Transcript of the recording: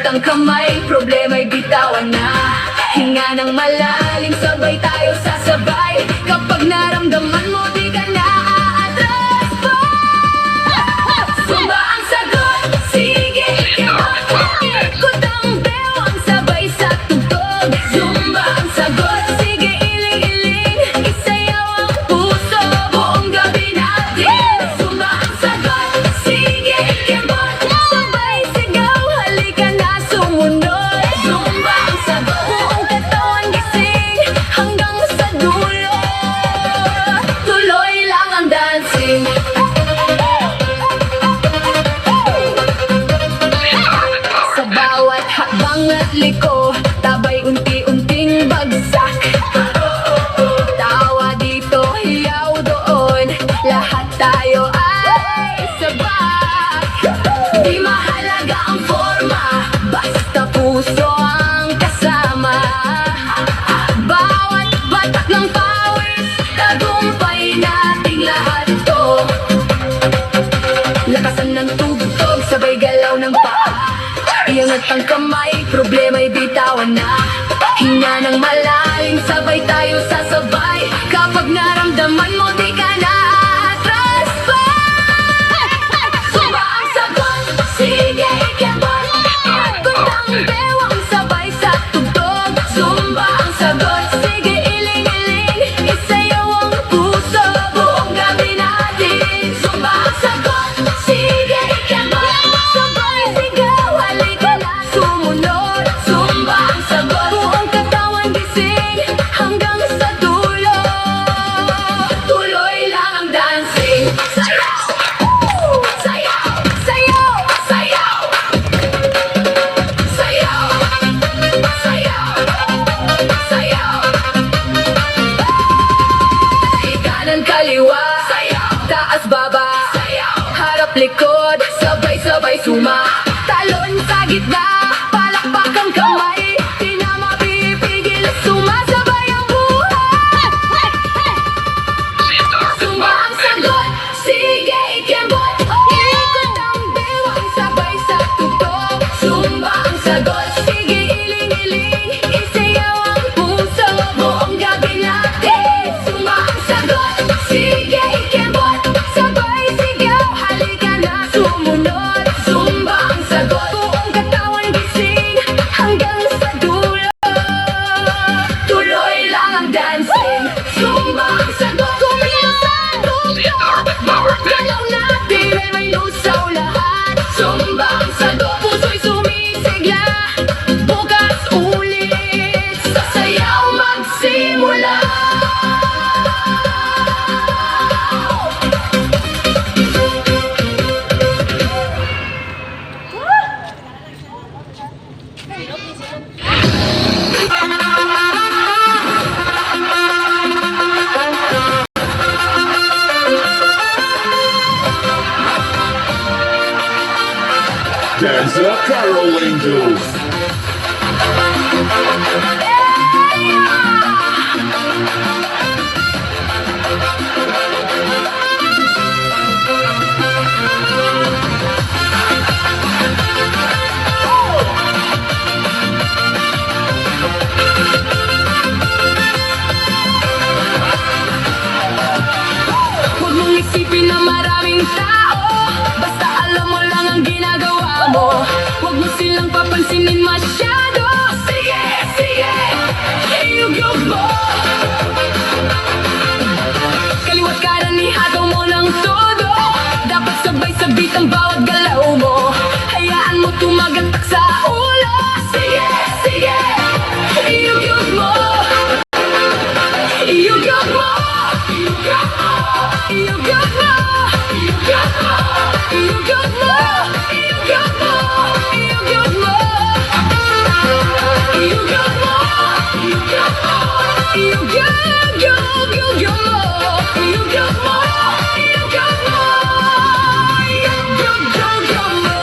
ang kamay, problema'y bitawan na. Hinga ng malalim, sabay tayo sasabay. Kapag naramdaman mo, di ka na aatras pa. Sumba ang sagot, sige, ikot ang bewang sabay sa tugtog. Zumba ang sagot, sige, iling-iling, isayaw ang puso buong gabi natin. Zumba ang sagot, sige, ikot, sabay sigaw, halika na sumunod. Zumba ang sagot, buong katawan gising hanggang sa dulo. Tuloy lang ang dancing. Sa bawat hakbang at liko, tabay unti-unting bagsak. Tawa dito, hiyaw doon, lahat tayo ay sabak. Di mahalaga ang forma, basta puso ang kasama. Bawat batak ng pawis, tagumpay nating lahat to. Lakasan ng tugtog, sabay galaw ng paa. Iangat ang kamay, problema'y bitawan na. Hinga ng malalim, sabay tayo sasabay. Kapag naramdaman mo, di ka na atras pa. Sumba ang sagot, sige, ikebot, ikot ang bewang sabay sa tugtog. Zumba ang sagot, sige, iling-iling, isayaw ang puso buong gabi natin. Zumba ang sagot, sige, ikebot, sabay sigaw, halika na sumunod. Zumba ang sagot, buong katawan gising hanggang sa dulo. Tuloy lang ang dancing. Sayaw! Sayaw! Sayaw! Sayaw! Sayaw! Sayaw! Sayaw! Kanan kaliwa, sayaw! Taas baba, sayaw! Harap likod, sabay-sabay suma. Talon sa gitna, palakpak ang kamay. Di na mapipigil, sumasabay ang buhay. Zumba ang sagot, sige, ikembot, ikot ang bewang sabay sa tugtog. Zumba ang sagot, sige, iling-iling, isayaw ang puso buong gabi natin. Zumba ang sagot, sige, ikembot, sabay sigaw, halika na sumunod. Zumba ang sagot, buong katawan gising hanggang sa dulo. Tuloy lang ang dancing. Zumba ang sagot, kumilos ang tugtog. Bawat galaw natin ay may lusaw lahat. Zumba ang sagot, puso'y sumisigla. Bukas ulit, sasayaw magsimula. Dance the Carol Angels. Huwag mong isipin na maraming tao, basta alam mo lang ang ginagawa mo. Huwag mo silang papansinin masyado. Sige, sige, iyugog mo. Kaliwat kanan, ihataw mo ng todo. Dapat sabay sabit ang bawat galaw mo. Hayaan mo tumagatak sa ulo. Sige, sige, iyugog mo. Iyugog mo. Iyugog mo. Iyugog mo. Iyugog mo. Iyugog mo. Iyugog mo. Iyugog mo. Iyugog mo. Iyugog mo. Iyugog, yug, yug, yug mo. Iyugog mo. Iyugog mo. Yug, yug, yug mo.